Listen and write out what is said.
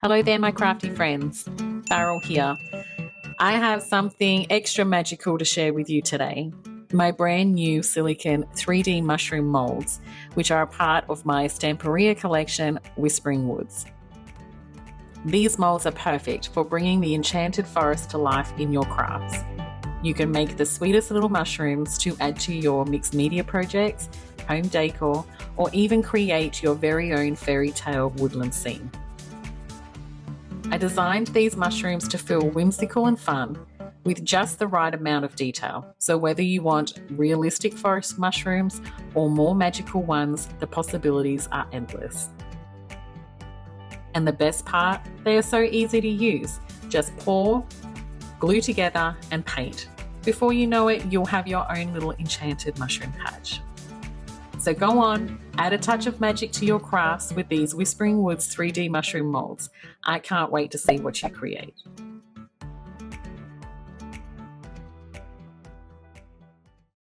Hello there, my crafty friends. Farrell here. I have something extra magical to share with you today. My brand new silicone 3D mushroom molds, which are a part of my Stamperia collection, Whispering Woods. These molds are perfect for bringing the enchanted forest to life in your crafts. You can make the sweetest little mushrooms to add to your mixed media projects, home decor, or even create your very own fairy tale woodland scene. I designed these mushrooms to feel whimsical and fun with just the right amount of detail. So whether you want realistic forest mushrooms or more magical ones, the possibilities are endless. And the best part, they are so easy to use. Just pour, glue together and paint. Before you know it, you'll have your own little enchanted mushroom patch. So go on, add a touch of magic to your crafts with these Whispering Woods 3D mushroom molds. I can't wait to see what you create.